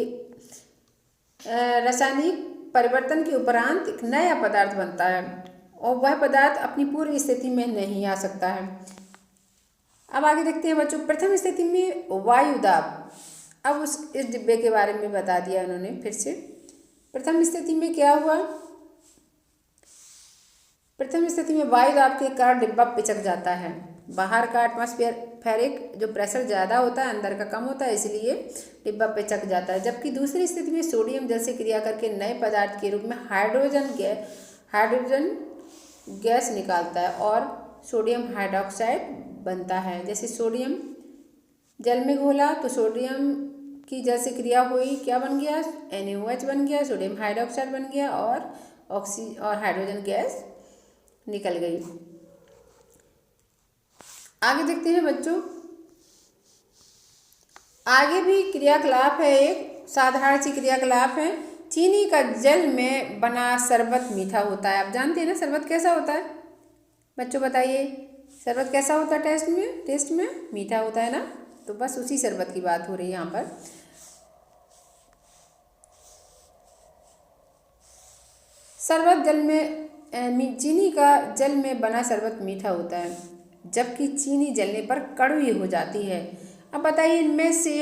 रासायनिक परिवर्तन के उपरांत एक नया पदार्थ बनता है और वह पदार्थ अपनी पूर्व स्थिति में नहीं आ सकता है। अब आगे देखते हैं बच्चों, प्रथम स्थिति में वायु दाब। अब इस डिब्बे के बारे में बता दिया उन्होंने फिर से। प्रथम स्थिति में क्या हुआ? प्रथम स्थिति में वायु दाब के कारण डिब्बा पिचक जाता है। बाहर का एटमॉस्फेरिक जो प्रेशर ज़्यादा होता है, अंदर का कम होता है, इसलिए डिब्बा पिचक जाता है। जबकि दूसरी स्थिति में सोडियम जल से क्रिया करके नए पदार्थ के रूप में हाइड्रोजन गैस निकालता है और सोडियम हाइड्रोक्साइड बनता है। जैसे सोडियम जल में घोला तो सोडियम की जल से क्रिया हुई, क्या बन गया? NaOH बन गया, सोडियम हाइड्रोक्साइड बन गया और हाइड्रोजन गैस निकल गई। आगे देखते हैं बच्चों, आगे भी क्रियाकलाप है। एक साधारण सी क्रियाकलाप है। चीनी का जल में बना शरबत मीठा होता है। आप जानते हैं ना शरबत कैसा होता है? बच्चों बताइए, शरबत कैसा होता है? टेस्ट में मीठा होता है ना। तो बस उसी शरबत की बात हो रही है यहाँ पर। शरबत जल में चीनी का जल में बना शरबत मीठा होता है, जबकि चीनी जलने पर कड़वी हो जाती है। अब बताइए, इनमें से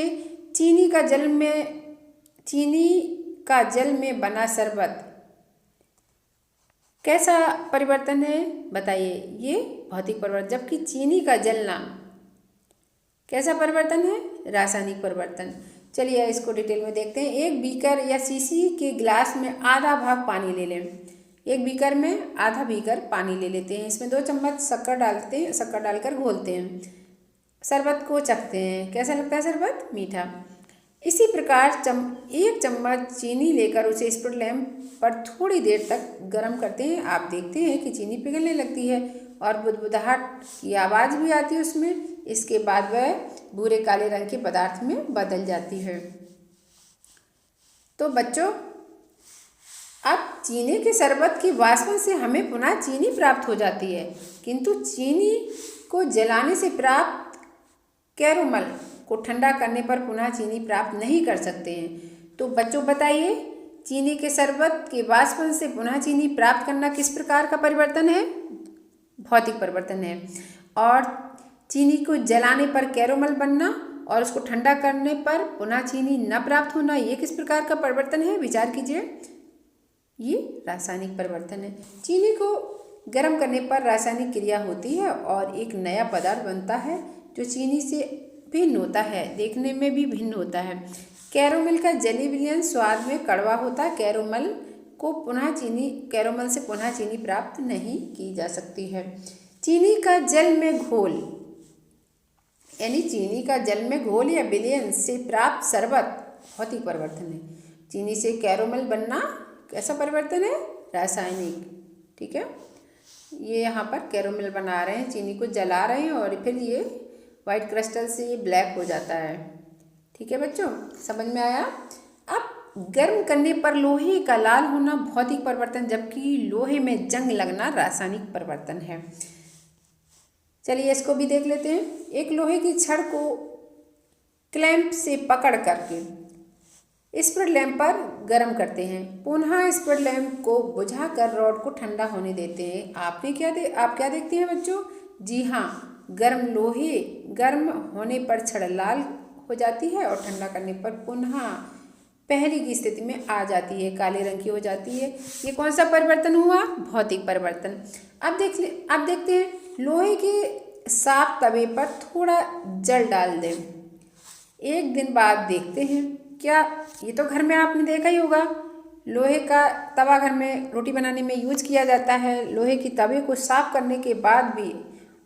चीनी का जल में बना शरबत कैसा परिवर्तन है? बताइए। ये भौतिक परिवर्तन। जबकि चीनी का जलना कैसा परिवर्तन है? रासायनिक परिवर्तन। चलिए इसको डिटेल में देखते हैं। एक बीकर या शीशी के गिलास में आधा भाग पानी ले लें। एक बीकर में आधा बीकर पानी ले लेते हैं। इसमें 2 चम्मच शक्कर डालते हैं, शक्कर डालकर घोलते हैं। शरबत को चखते हैं। कैसा लगता है शरबत? मीठा। इसी प्रकार 1 चम्मच चीनी लेकर उसे स्पिरिट लैंप पर थोड़ी देर तक गर्म करते हैं। आप देखते हैं कि चीनी पिघलने लगती है और बुदबुदाहट की आवाज़ भी आती है उसमें। इसके बाद वह भूरे काले रंग के पदार्थ में बदल जाती है। तो बच्चों, अब चीनी के शरबत के वाष्पन से हमें पुनः चीनी प्राप्त हो जाती है, किंतु चीनी को जलाने से प्राप्त कैरोमल को ठंडा करने पर पुनः चीनी प्राप्त नहीं कर सकते हैं। तो बच्चों बताइए, चीनी के शरबत के वाष्पन से पुनः चीनी प्राप्त करना किस प्रकार का परिवर्तन है? भौतिक परिवर्तन है। और चीनी को जलाने पर कैरोमल बनना और उसको ठंडा करने पर पुनः चीनी न प्राप्त होना, ये किस प्रकार का परिवर्तन है? विचार कीजिए। ये रासायनिक परिवर्तन है। चीनी को गर्म करने पर रासायनिक क्रिया होती है और एक नया पदार्थ बनता है जो चीनी से भिन्न होता है, देखने में भी भिन्न होता है। कैरोमल का जली विलयन स्वाद में कड़वा होता है। कैरोमल से पुनः चीनी प्राप्त नहीं की जा सकती है। चीनी का जल में घोल, यानी चीनी का जल में घोल या विलयन से प्राप्त शरबत भौतिक परिवर्तन है। चीनी से कैरोमल बनना कैसा परिवर्तन है? रासायनिक। ठीक है, ये यहाँ पर कैरोमल बना रहे हैं, चीनी को जला रहे हैं और फिर ये वाइट क्रिस्टल से ये ब्लैक हो जाता है। ठीक है बच्चों, समझ में आया? अब गर्म करने पर लोहे का लाल होना भौतिक परिवर्तन, जबकि लोहे में जंग लगना रासायनिक परिवर्तन है। चलिए इसको भी देख लेते हैं। एक लोहे की छड़ को क्लैंप से पकड़ करके स्पिरिट लैंप पर गर्म करते हैं। पुनः स्पिरिट लैंप को बुझाकर रॉड को ठंडा होने देते हैं। आप क्या देखते हैं बच्चों? जी हाँ, गर्म होने पर छड़ लाल हो जाती है और ठंडा करने पर पुनः पहले की स्थिति में आ जाती है, काले रंग की हो जाती है। ये कौन सा परिवर्तन हुआ? भौतिक परिवर्तन। अब देखते हैं, लोहे के साफ तवे पर थोड़ा जल डाल दें। 1 दिन बाद देखते हैं क्या, ये तो घर में आपने देखा ही होगा, लोहे का तवा घर में रोटी बनाने में यूज किया जाता है। लोहे की तवे को साफ करने के बाद भी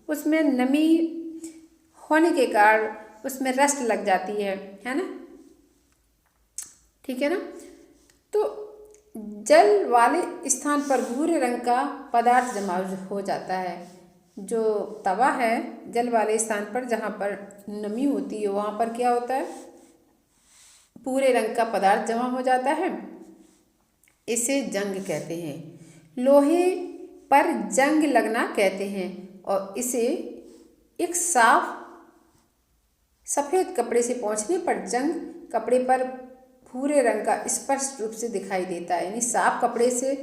उसमें नमी होने के कारण उसमें रस्ट लग जाती है ना? ठीक है ना? तो जल वाले स्थान पर भूरे रंग का पदार्थ जमा हो जाता है। जो तवा है, जल वाले स्थान पर जहाँ पर नमी होती है वहाँ पर क्या होता है? भूरे रंग का पदार्थ जमा हो जाता है, इसे जंग कहते हैं। लोहे पर जंग लगना कहते हैं और इसे एक साफ सफ़ेद कपड़े से पोंछने पर जंग कपड़े पर भूरे रंग का स्पष्ट रूप से दिखाई देता है। यानी साफ कपड़े से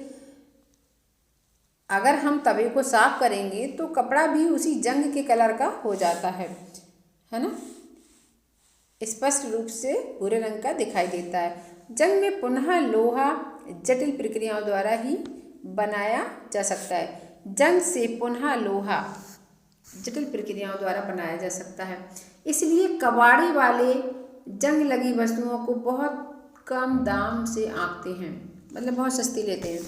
अगर हम तवे को साफ करेंगे तो कपड़ा भी उसी जंग के कलर का हो जाता है ना, स्पष्ट रूप से भूरे रंग का दिखाई देता है। जंग में पुनः लोहा जटिल प्रक्रियाओं द्वारा ही बनाया जा सकता है। जंग से पुनः लोहा जटिल प्रक्रियाओं द्वारा बनाया जा सकता है, इसलिए कबाड़ी वाले जंग लगी वस्तुओं को बहुत कम दाम से आंकते हैं, मतलब बहुत सस्ती लेते हैं।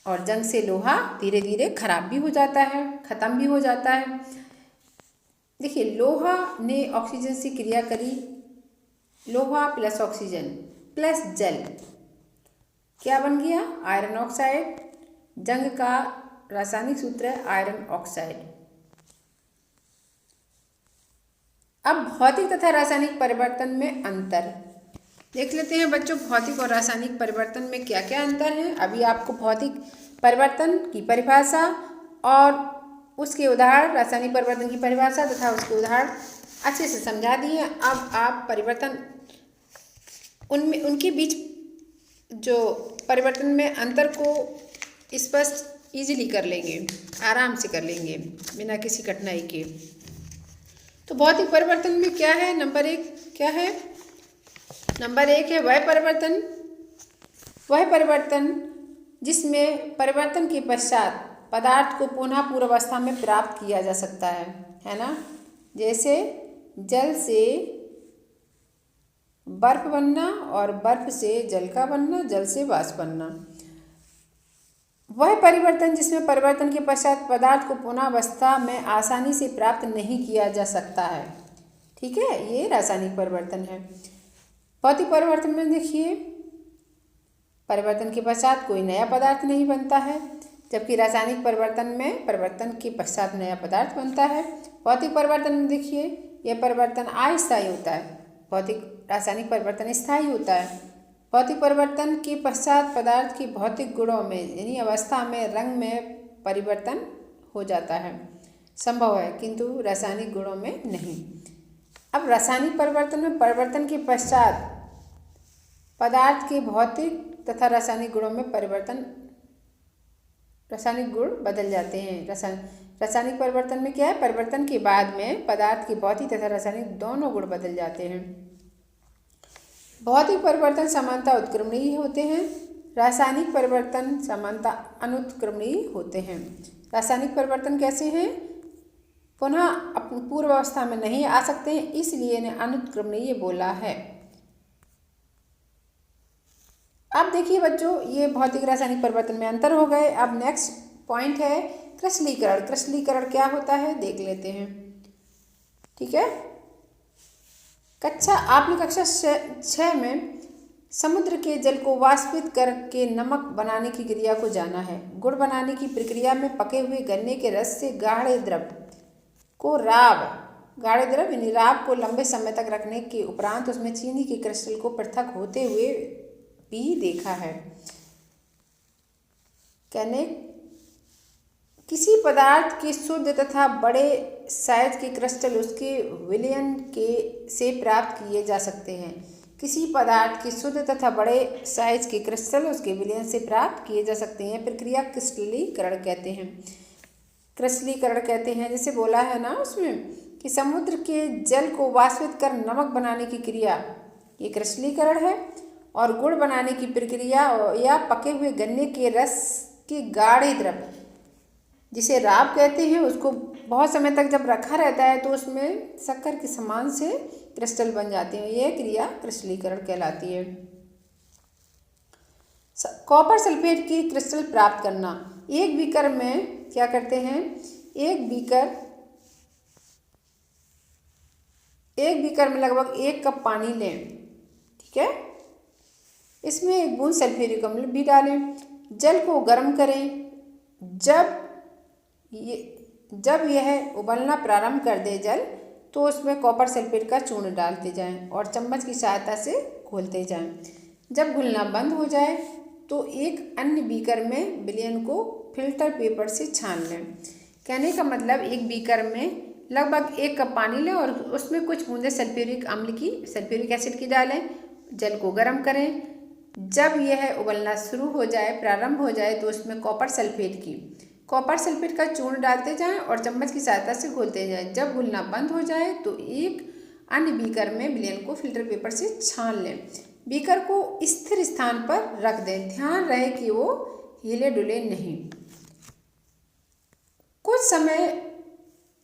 और जंग से लोहा धीरे धीरे खराब भी हो जाता है, ख़त्म भी हो जाता है। देखिए, लोहा ने ऑक्सीजन से क्रिया करी, लोहा प्लस ऑक्सीजन प्लस जल क्या बन गया? Iron oxide. जंग का रासायनिक सूत्र है आयरन ऑक्साइड। अब भौतिक तथा रासायनिक परिवर्तन में अंतर देख लेते हैं बच्चों। भौतिक और रासायनिक परिवर्तन में क्या क्या अंतर है? अभी आपको भौतिक परिवर्तन की परिभाषा और उसके उदाहरण, रासायनिक परिवर्तन की परिभाषा तथा उसके उदाहरण अच्छे से समझा दिए। अब आप परिवर्तन उनमें उनके बीच जो परिवर्तन में अंतर को स्पष्ट इजीली कर लेंगे, आराम से कर लेंगे बिना किसी कठिनाई के। तो भौतिक परिवर्तन में क्या है? नंबर एक क्या है? नंबर एक है वह परिवर्तन जिसमें परिवर्तन के पश्चात पदार्थ को पुनः पूर्वावस्था में प्राप्त किया जा सकता है ना। जैसे जल से बर्फ बनना और बर्फ से जल का बनना, जल से वाष्प बनना। वह परिवर्तन जिसमें परिवर्तन के पश्चात पदार्थ को पुनः अवस्था में आसानी से प्राप्त नहीं किया जा सकता है, ठीक है, ये रासायनिक परिवर्तन है। भौतिक परिवर्तन में देखिए, परिवर्तन के पश्चात कोई नया पदार्थ नहीं बनता है, जबकि रासायनिक परिवर्तन में परिवर्तन के पश्चात नया पदार्थ बनता है। भौतिक परिवर्तन में देखिए, यह परिवर्तन अस्थायी होता है, रासायनिक परिवर्तन स्थायी होता है। भौतिक परिवर्तन के पश्चात पदार्थ की भौतिक गुणों में यानी अवस्था में, रंग में परिवर्तन हो जाता है, संभव है, किंतु रासायनिक गुणों में नहीं। अब रासायनिक परिवर्तन में परिवर्तन के पश्चात पदार्थ के भौतिक तथा रासायनिक गुणों में परिवर्तन, रासायनिक गुण बदल जाते हैं। रासायनिक परिवर्तन में क्या है? परिवर्तन के बाद में पदार्थ के भौतिक तथा रासायनिक दोनों गुण बदल जाते हैं। भौतिक परिवर्तन सामान्यतः उत्क्रमणीय होते हैं, रासायनिक परिवर्तन सामान्यतः अनुत्क्रमणीय होते हैं। रासायनिक परिवर्तन कैसे हैं? पुनः अपनी पूर्व अवस्था में नहीं आ सकते हैं, इसलिए इन्हें अनुत्क्रमणीय बोला है। अब देखिए बच्चों, ये भौतिक रासायनिक परिवर्तन में अंतर हो गए। अब नेक्स्ट पॉइंट है क्रिस्टलीकरण। क्रिस्टलीकरण क्या होता है देख लेते हैं, ठीक है। आपने कक्षा 6 में समुद्र के जल को वाष्पित करके नमक बनाने की क्रिया को जाना है। गुड़ बनाने की प्रक्रिया में पके हुए गन्ने के रस से गाढ़े द्रव यानी राब को लंबे समय तक रखने के उपरांत उसमें चीनी के क्रिस्टल को पृथक होते हुए भी देखा है। कहने किसी पदार्थ के शुद्ध तथा बड़े साइज के क्रिस्टल उसके विलयन से प्राप्त किए जा सकते हैं। किसी पदार्थ के शुद्ध तथा बड़े साइज के क्रिस्टल उसके विलयन से प्राप्त किए जा सकते हैं। प्रक्रिया क्रिस्टलीकरण कहते हैं। क्रिस्टलीकरण कहते हैं, जैसे बोला है ना उसमें कि समुद्र के जल को वाष्पित कर नमक बनाने की क्रिया, ये क्रिस्टलीकरण है। और गुड़ बनाने की प्रक्रिया या पके हुए गन्ने के रस के गाढ़े द्रव जिसे राब कहते हैं, उसको बहुत समय तक जब रखा रहता है तो उसमें शक्कर के समान से क्रिस्टल बन जाते हैं। यह क्रिया क्रिस्टलीकरण कहलाती है। कॉपर सल्फेट की क्रिस्टल प्राप्त करना। एक बीकर में क्या करते हैं? एक बीकर में लगभग 1 कप पानी लें, ठीक है। इसमें 1 बूंद सल्फ्यूरिक अम्ल भी डालें। जल को गर्म करें। जब यह उबलना प्रारंभ कर दे जल, तो उसमें कॉपर सल्फेट का चूर्ण डालते जाएं और चम्मच की सहायता से घोलते जाएं। जब घुलना बंद हो जाए तो एक अन्य बीकर में विलयन को फिल्टर पेपर से छान लें। कहने का मतलब एक बीकर में लगभग 1 कप पानी लें और उसमें कुछ बूंदें सल्फ्यूरिक एसिड की डालें। जल को गर्म करें। जब यह उबलना शुरू हो जाए, प्रारंभ हो जाए, तो उसमें कॉपर सल्फेट का चूर्ण डालते जाएं और चम्मच की सहायता से घोलते जाएं। जब घुलना बंद हो जाए तो एक अन्य बीकर में विलयन को फिल्टर पेपर से छान लें। बीकर को स्थिर स्थान पर रख दें। ध्यान रहे कि वो हिले डुले नहीं। कुछ समय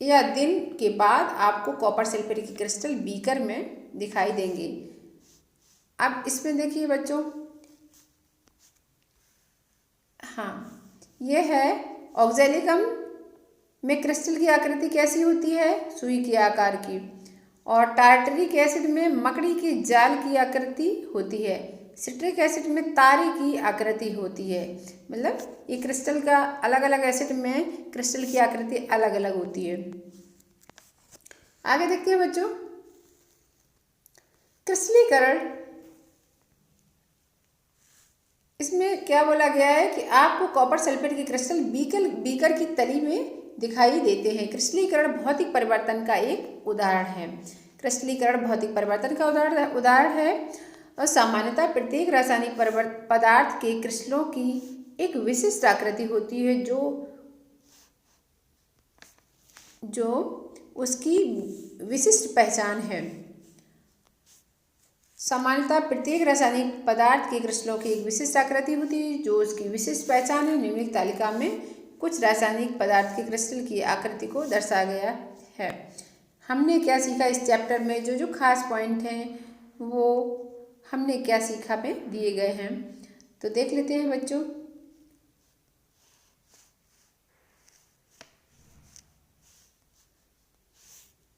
या दिन के बाद आपको कॉपर सल्फेट के क्रिस्टल बीकर में दिखाई देंगे। अब इसमें देखिए बच्चों, हाँ, यह है ऑक्जेलिकम में क्रिस्टल की आकृति कैसी होती है? सुई के आकार की। और टार्टरिक एसिड में मकड़ी के जाल की आकृति होती है। सिट्रिक एसिड में तारे की आकृति होती है। मतलब ये क्रिस्टल का अलग अलग एसिड में क्रिस्टल की आकृति अलग अलग होती है। आगे देखते हैं बच्चों, क्रिस्टलीकरण। इसमें क्या बोला गया है कि आपको कॉपर सल्फेट के क्रिस्टल बीकर की तली में दिखाई देते हैं। क्रिस्टलीकरण भौतिक परिवर्तन का एक उदाहरण है। क्रिस्टलीकरण भौतिक परिवर्तन का उदाहरण है और सामान्यतः प्रत्येक रासायनिक पदार्थ के क्रिस्टलों की एक विशिष्ट आकृति होती है जो उसकी विशिष्ट पहचान है। सामान्यतः प्रत्येक रासायनिक पदार्थ के क्रिस्टलों की एक विशिष्ट आकृति होती है जो उसकी विशिष्ट पहचान है। निम्नलिखित तालिका में कुछ रासायनिक पदार्थ के क्रिस्टल की आकृति को दर्शाया गया है। हमने क्या सीखा इस चैप्टर में? जो खास पॉइंट हैं वो हमने क्या सीखा में दिए गए हैं, तो देख लेते हैं बच्चों।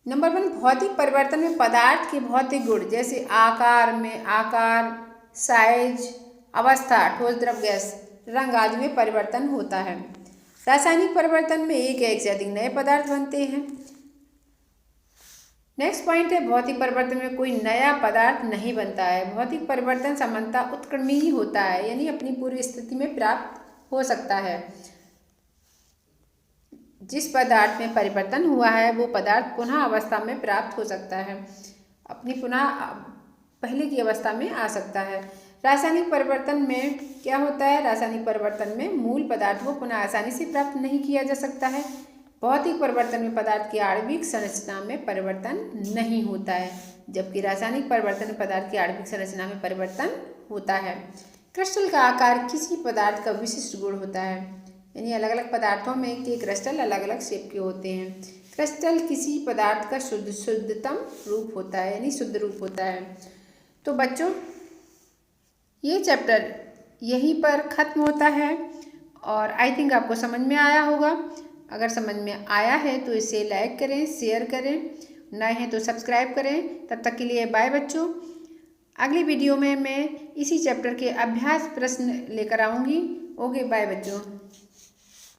नंबर 1, भौतिक परिवर्तन में पदार्थ के भौतिक गुण जैसे आकार, साइज, अवस्था, ठोस, द्रव, गैस, रंग आदि में परिवर्तन होता है। रासायनिक परिवर्तन में एक या एक से अधिक नए पदार्थ बनते हैं। नेक्स्ट पॉइंट है, भौतिक परिवर्तन में कोई नया पदार्थ नहीं बनता है। भौतिक परिवर्तन सामान्यतः उत्क्रमणीय होता है, यानी अपनी पूर्व स्थिति में प्राप्त हो सकता है। जिस पदार्थ में परिवर्तन हुआ है वो पदार्थ पुनः अवस्था में प्राप्त हो सकता है, अपनी पुनः पहले की अवस्था में आ सकता है। रासायनिक परिवर्तन में क्या होता है? रासायनिक परिवर्तन में मूल पदार्थ को पुनः आसानी से प्राप्त नहीं किया जा सकता है। भौतिक परिवर्तन में पदार्थ की आणविक संरचना में परिवर्तन नहीं होता है, जबकि रासायनिक परिवर्तन में पदार्थ की आणविक संरचना में परिवर्तन होता है। क्रिस्टल का आकार किसी पदार्थ का विशिष्ट गुण होता है, यानी अलग अलग पदार्थों में के क्रिस्टल अलग अलग शेप के होते हैं। क्रिस्टल किसी पदार्थ का शुद्धतम रूप होता है, यानी शुद्ध रूप होता है। तो बच्चों, ये चैप्टर यहीं पर ख़त्म होता है और आई थिंक आपको समझ में आया होगा। अगर समझ में आया है तो इसे लाइक करें, शेयर करें, नए हैं तो सब्सक्राइब करें। तब तक के लिए बाय बच्चों। अगली वीडियो में मैं इसी चैप्टर के अभ्यास प्रश्न लेकर आऊँगी। ओके, बाय बच्चों।